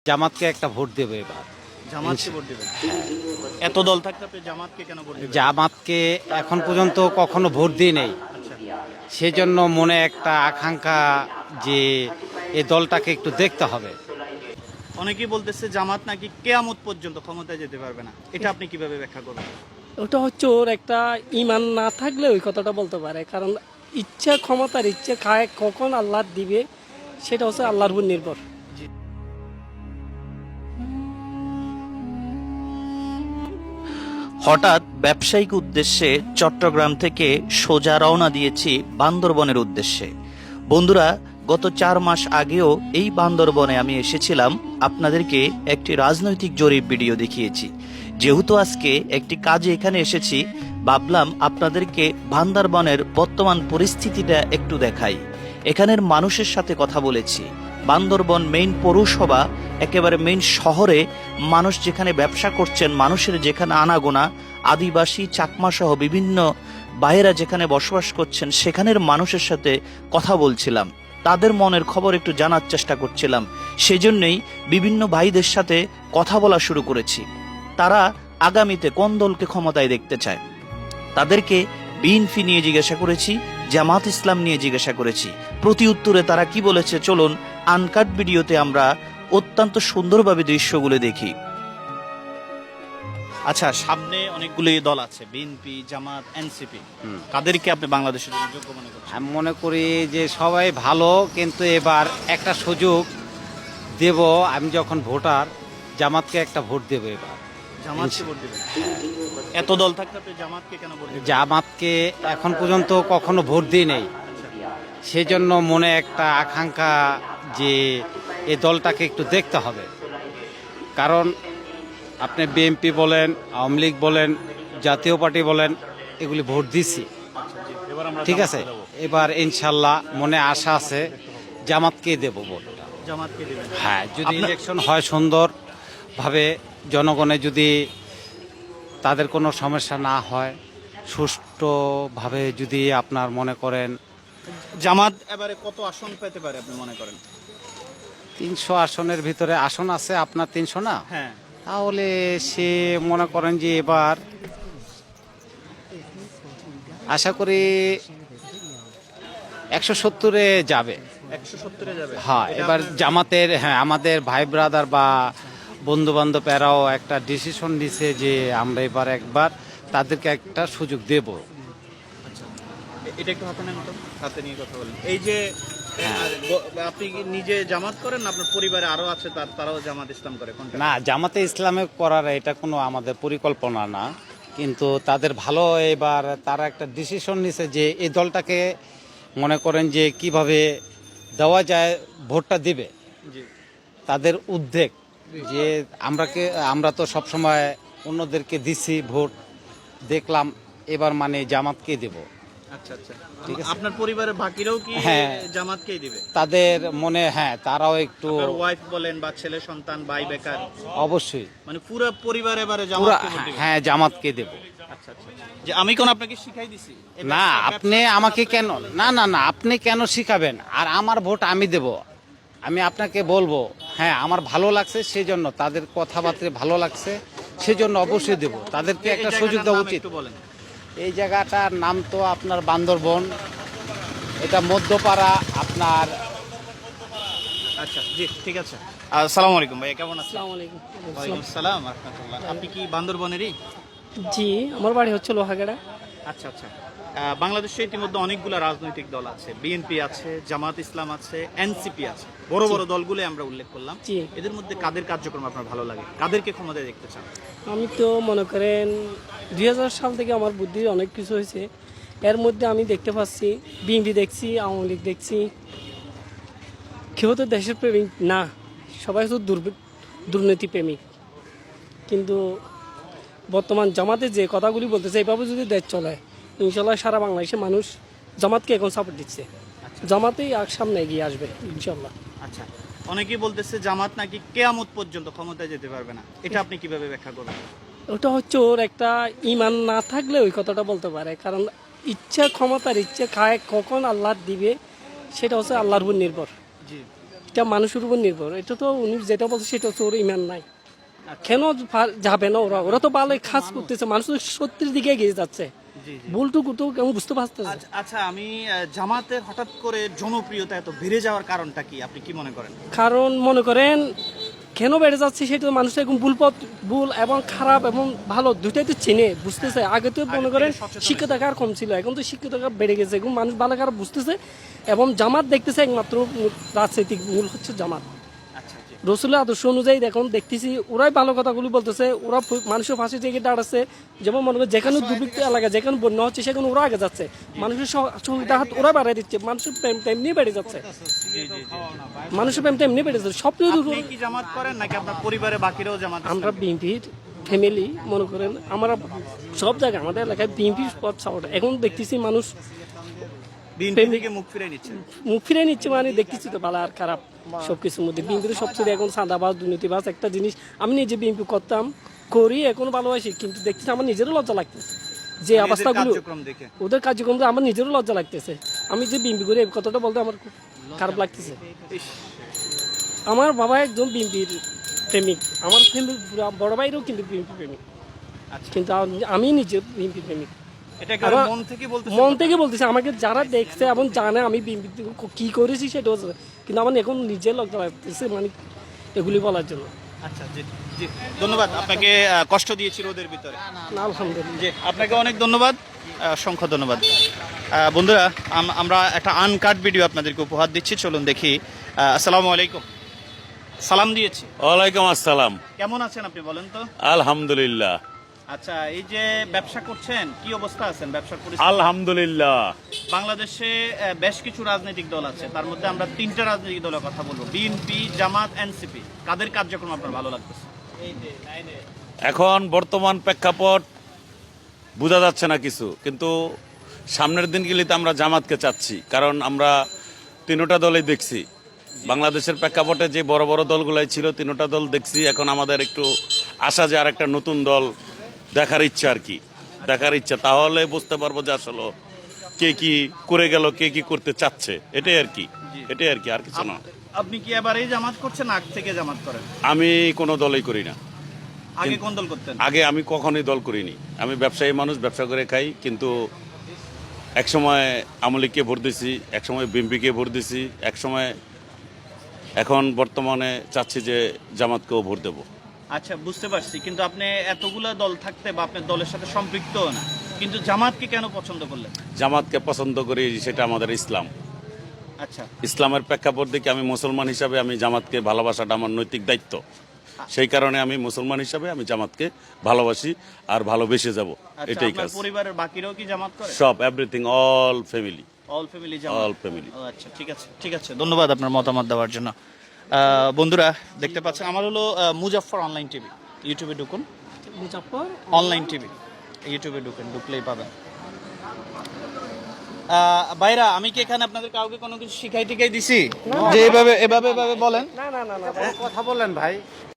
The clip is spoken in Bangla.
জামাতকে একটা ভোট দেবো এবার। জামাতকে ভোট দিবেন? এত দল থাকতে আপনি জামাতকে কেন ভোট দিবেন? জামাতকে এখন পর্যন্ত কখনো ভোট দিই নেই, আচ্ছা, সেজন্য মনে একটা আকাঙ্ক্ষা যে এই দলটাকে একটু দেখতে হবে। অনেকেই বলতেছে জামাত নাকি কেয়ামত পর্যন্ত ক্ষমতায় যেতে পারবে না, এটা আপনি কিভাবে ব্যাখ্যা করবেন? ওটা হচ্ছে ওর একটা ইমান না থাকলে ওই কথাটা বলতে পারে, কারণ ইচ্ছা ক্ষমতার ইচ্ছে খায় কখন আল্লাহ দিবে সেটা হচ্ছে আল্লাহর উপর নির্ভর। হঠাৎ ব্যবসায়িক উদ্দেশ্যে চট্টগ্রাম থেকে সোজা রওনা দিয়েছি বান্দরবনের উদ্দেশ্যে। বন্ধুরা, গত 4 মাস আগেও এই বান্দরবনে আমি এসেছিলাম, আপনাদেরকে একটি রাজনৈতিক জরিপ ভিডিও দেখিয়েছি। যেহেতু আজকে একটি কাজে এখানে এসেছি, ভাবলাম আপনাদেরকে বান্দরবনের বর্তমান পরিস্থিতিটা একটু দেখাই। এখানের মানুষের সাথে কথা বলেছি। বান্দরবন মেইন পৌরসভা, একেবারে মেইন শহরে মানুষ যেখানে ব্যবসা করছেন, মানুষের যেখানে আনাগোনা, আদিবাসী চাকমা সহ বিভিন্ন বাইরা যেখানে বসবাস করছেন, সেখানের মানুষের সাথে কথা বলছিলাম, তাদের মনের খবর একটু জানার চেষ্টা করছিলাম। সেজন্যই বিভিন্ন ভাইদের সাথে কথা বলা শুরু করেছি। তারা আগামীতে কোন দলকে ক্ষমতায় দেখতে চায়। তাদেরকে বিএনপি নিয়ে জিজ্ঞাসা করেছি, জামাত ইসলাম নিয়ে জিজ্ঞাসা করেছি। প্রতি উত্তরে তারা কি বলেছে চলুন আনকাট ভিডিওতে আমরা অত্যন্ত সুন্দরভাবে দৃশ্যগুলো দেখি। আচ্ছা, সামনে অনেকগুলি দল আছে, বিএনপি, জামাত, এনসিপি। কাদেরকে আপনি বাংলাদেশের জন্য যোগ্য মনে করছেন? আমি মনে করি যে সবাই ভালো, কিন্তু এবার একটা সুযোগ দেব। আমি যখন ভোটার, জামাতকে একটা ভোট দেবো এবার। জামাতকে ভোট দিবেন? এত দল থাকতে আপনি জামাতকে কেন ভোট দিবেন? জামাতকে এখন পর্যন্ত কখনো ভোট দিই নেই, সেজন্য মনে একটা আকাঙ্ক্ষা যে এই দলটাকে একটু দেখতে হবে। কারণ আপনি বিএনপি বলেন, আওয়ামী লীগ বলেন, জাতীয় পার্টি বলেন, এগুলি ভোট দিছি, এবার আমরা ঠিক আছে। জামাতকে দেবো। এবার ইনশাল্লাহ মনে আশা আছে জামাতকেই দেব ভোটটা। জামাতকে দিবেন? হ্যাঁ, যদি আপনার- ইলেকশন হয় সুন্দরভাবে, জনগণে যদি তাদের কোনো সমস্যা না হয়, সুষ্ঠুভাবে যদি আপনার মনে করেন জামাত এবারে কত আসন পেতে পারে আপনি মনে করেন? 300 আসনের ভিতরে আসন আছে আপনার 300 না, হ্যাঁ, তাহলে সে মনে করেন যে এবার আশা করি 170-এ যাবে। 170-এ যাবে? হ্যাঁ, এটা এবার আপনার- জামাতের, হ্যাঁ, আমাদের ভাই ব্রাদার বা বন্ধু বান্ধব এরাও একটা ডিসিশন নিছে যে আমরা এবার একবার তাদেরকে একটা সুযোগ দেব। এটা একটু হাতে নেন তো, হাতে নিয়ে কথা বলেন। এই যে আপনি কি নিজে জামাত করেন না আপনার পরিবারে আরো আছে তারাও জামাত ইসলাম করে? কোনটা? না, জামাতে ইসলামে করার এটা কোনো আমাদের পরিকল্পনা না, কিন্তু তাদের ভালো, এবার তারা একটা ডিসিশন নিছে যে এই দলটাকে মনে করেন যে কিভাবে দেওয়া যায় ভোটটা দিবে। জি। তাদের উদ্বেগ যে আমরা তো সবসময় অন্যদেরকে দিছি ভোট, দেখলাম এবার মানে জামাতকে দেব। আচ্ছা আচ্ছা, ঠিক আছে। আপনার পরিবারের বাকিরাও কি হ্যাঁ। জামাতকেই দিবে? তাদের মনে, হ্যাঁ, তারাও একটু আপনার ওয়াইফ বলেন বা ছেলে সন্তান, ভাই বেকার, অবশ্যই মানে পুরো পরিবার এবারে পুরা, জামাতকে ভোট দিবে? হ্যাঁ, জামাতকে দেব। আচ্ছা আচ্ছা, যে আমি কোন আপনাকে শিখাই দিছি? এই না, ব্যবসা- আপনি আমাকে কেন, না না না, আপনি কেন শিখাবেন? আর আমার ভোট আমি দেব, আমি আপনাকে বলবো। হ্যাঁ, আমার ভালো লাগছে, সেজন্য তাদের কথাবার্তা ভালো লাগছে, সেজন্য অবশ্যই দেব। তাদেরকে এই একটা জায়গাটার সুযোগ দেওয়া নাম উচিত। একটু বলেন। এই জায়গাটার নাম তো আপনার বান্দরবন, এটা মধ্যপাড়া আপনার। আচ্ছা, জি, ঠিক আছে। আসসালামু আলাইকুম ভাইয়া, কেমন আছেন? আসসালামু আলাইকুম। ওয়ালাইকুম আসসালাম ওয়া রাহমাতুল্লাহ। আপনি কি বান্দরবনেরই? জি, আমার বাড়ি হচ্ছে লোহাগাড়া। আচ্ছা আচ্ছা। বাংলাদেশে ইতিমধ্যে অনেকগুলো রাজনৈতিক দল আছে, বিএনপি আছে, জামাত ইসলাম আছে, এনসিপি আছে, বড় বড় দলগুলো আমরা উল্লেখ করলাম। জি। এদের মধ্যে কাদের কার্যক্রম আপনার ভালো লাগে, কাদেরকে ক্ষমতায় দেখতে চান? আমি তো মনে করেন 2000 সাল থেকে আমার বুদ্ধি অনেক কিছু হয়েছে। এর মধ্যে আমি দেখতে পাচ্ছি বিএনপি দেখছি, আওয়ামী লীগ দেখছি, কেউ তো দেশের প্রেমিক না, সবাই তো দুর্নীতি প্রেমিক। কিন্তু বর্তমান জামাতে যে কথাগুলি বলতেছে, এইভাবে যদি দেশ চলে, ইনশাল্লাহ সারা বাংলাদেশের মানুষ জামাতকে এখন সাপোর্ট দিচ্ছে। জামাতেই সামনে এগিয়ে আসবে ইনশাল্লাহ। আচ্ছা, অনেকেই বলতেছে জামাত নাকি কেয়ামত পর্যন্ত ক্ষমতায় যেতে পারবে না, এটা আপনি কিভাবে ব্যাখ্যা করবেন? ওটা হচ্ছে ওর একটা ইমান না থাকলে ওই কথাটা বলতে পারে, কারণ ইচ্ছা ক্ষমতার ইচ্ছে খায় কখন আল্লাহ দিবে সেটা হচ্ছে আল্লাহর উপর নির্ভর। জি। এটা মানুষের উপর নির্ভর। এটা তো উনি যেটা বলছে সেটা তো ওর ইমান নাই। কেন যাবে না ওরা? ওরা তো ভালো কাজ করতেছে, মানুষ তো সত্যের দিকে এগিয়ে যাচ্ছে। ভুলটুকু তো কেমন বুঝতে পারতেছে। আচ্ছা, আমি জামাতের হঠাৎ করে জনপ্রিয়তা এত বেড়ে যাওয়ার কারণটা কি আপনি কি মনে করেন? কারণ মনে করেন কেন বেড়ে যাচ্ছে সেটা তো মানুষ এখন ভুল এবং খারাপ এবং ভালো দুইটাই তো চিনে বুঝতেছে। আগে তো মনে করেন শিক্ষিত কার কম ছিল, এখন তো শিক্ষিত কার বেড়ে গেছে, এখন মানুষ ভালো খারাপ বুঝতেছে এবং জামাত দেখতেছে একমাত্র রাজনৈতিক মূল হচ্ছে জামাত। আচ্ছা, জি। রসুলের আদর্শ অনুযায়ী দেখুন দেখতেছি ওরাই ভালো কথাগুলি বলতেছে, ওরা মানুষের পাশে থেকে দাঁড়াচ্ছে। যেমন মনে করেন যেখানে দুর্ভিক্ষ এলাকা যেখানে বন্যা হচ্ছে সেখানে ওরা আগে যাচ্ছে, মানুষের সহযোগিতা হাত ওরা বাড়াই দিচ্ছে, মানুষের প্রেম তেমনি বেড়ে যাচ্ছে, মানুষের প্রেম তেমনি বেড়ে যাচ্ছে। সব কিছু আপনি কি জামাত করেন নাকি আপনার পরিবারের বাকিরাও জামাত? আমরা বিএনপির ফ্যামিলি মনে করেন, আমরা সব জায়গায় আমাদের এলাকায় বিএনপির সাপোর্ট। এখন দেখতেছি মানুষ বিএনপি থেকে মুখ ফিরে নিচ্ছে। মুখ ফিরে নিচ্ছে, মানে দেখতেছি তো ভালো আর খারাপ সবকিছুর মধ্যে। বিএনপির সবচেয়ে এখন সাদাবাজ দুর্নীতিবাজ একটা জিনিস। আমি নিজে বিএনপি করতাম, করি, এখন ভালোবাসি, কিন্তু দেখতেছি আমার নিজেরও লজ্জা লাগতেছে যে অবস্থাগুলো দেখে। ওদের কার্যক্রম আমার নিজেরও লজ্জা লাগতেছে। আমি যে বিএনপি করি এই কথাটা বলতে আমার খুব খারাপ লাগতেছে। আমার বাবা একজন বিএনপির প্রেমিক, আমার বড় ভাইরও কিন্তু বিএনপি প্রেমিক, কিন্তু আমি নিজে বিএনপি প্রেমিক। এটা কি মন থেকে বলতেছেন? মন থেকে বলতেছে। আমাকে যারা দেখছে এবং জানে আমি বিএনপি কি করেছি সেটা হচ্ছে, কিন্তু আমার এখন নিজের লজ্জা লাগতেছে মানে এগুলি বলার জন্য। আচ্ছা, জি জি, ধন্যবাদ আপনাকে। কষ্ট দিয়েছি রোদের ভিতরে। না, আলহামদুলিল্লাহ। জি, আপনাকে অনেক ধন্যবাদ, অসংখ্য ধন্যবাদ। বন্ধুরা, আমরা একটা আনকাট ভিডিও আপনাদেরকে উপহার দিচ্ছি, চলুন দেখি। আসসালামু আলাইকুম। সালাম দিয়েছি। ওয়ালাইকুম আসসালাম। কেমন আছেন আপনি বলেন তো? আলহামদুলিল্লাহ। আচ্ছা, এই যে ব্যবসা করছেন, কি অবস্থা আছেন ব্যবসার পরিস্থিতি? আলহামদুলিল্লাহ। বাংলাদেশে বেশ কিছু রাজনৈতিক দল আছে, তার মধ্যে আমরা তিনটা রাজনৈতিক দলের কথা বলবো, বিএনপি, জামাত, এনসিপি। কাদের কার্যক্রম আপনার ভালো লাগতেছে? এখন বর্তমান প্রেক্ষাপট বোঝা যাচ্ছে না কিছু, কিন্তু সামনের দিনগুলিতে আমরা জামাতকে চাচ্ছি, কারণ আমরা তিনোটা দলই দেখছি। বাংলাদেশের প্রেক্ষাপটে যে বড় বড় দলগুলাই ছিল তিনোটা দল দেখছি। এখন আমাদের একটু আশা যে আর একটা নতুন দল দেখার ইচ্ছা, আর কি দেখার ইচ্ছা, তাহলে বুঝতে পারবো যে আসলে কে কি করে গেল, কে কি করতে চাচ্ছে। এটাই আর কি, আর কিছু না। আপনি কি এবারেই জামাত করছেন, আগ থেকে জামাত করেন? আমি কোনো দলই করি না। আগে কোন দল করতেন? আগে আমি কখনোই দল করিনি। আমি ব্যবসায়ী মানুষ, ব্যবসা করে খাই, কিন্তু একসময় আওয়ামী লীগকে ভোট দিছি, একসময় বিএনপিকে ভোট দিছি, একসময় এখন বর্তমানে চাচ্ছি যে জামাতকেও ভোট দেবো। আচ্ছা, বুঝতে পারছি, কিন্তু আপনি এতগুলা দল থাকতে বা আপনার দলের সাথে সম্পৃক্ত না, কিন্তু জামাতকে কেন পছন্দ করলেন? জামাতকে পছন্দ করি, সেটা আমাদের ইসলাম। আচ্ছা, ইসলামের প্রেক্ষাপট দেখে আমি মুসলমান হিসাবে আমি জামাতকে ভালোবাসাটা আমার নৈতিক দায়িত্ব। সেই কারণে আমি মুসলমান হিসাবে আমি জামাতকে ভালোবাসি আর ভালোবেসে যাব, আচ্ছা, এটাই আপনার কাজ। পরিবারের বাকিরাও কি জামাত করে? সব, everything, all family. All family জামাত? All family. ও আচ্ছা, ঠিক আছে, ঠিক আছে, ধন্যবাদ আপনার মতামত দেওয়ার জন্য। বন্ধুরা দেখতে পাচ্ছেন, আমার হলো মুজাফফর অনলাইন টিভি। ইউটিউবে ঢুকুন, মুজাফফর অনলাইন টিভি, ইউটিউবে ঢুকলেই পাবেন। ভাইরা, আমি কি এখানে আপনাদের কাউকে কোনো কিছু শিখাই টিকাই দিছি যে এভাবে বলেন? না না না না কথা বলেন ভাই।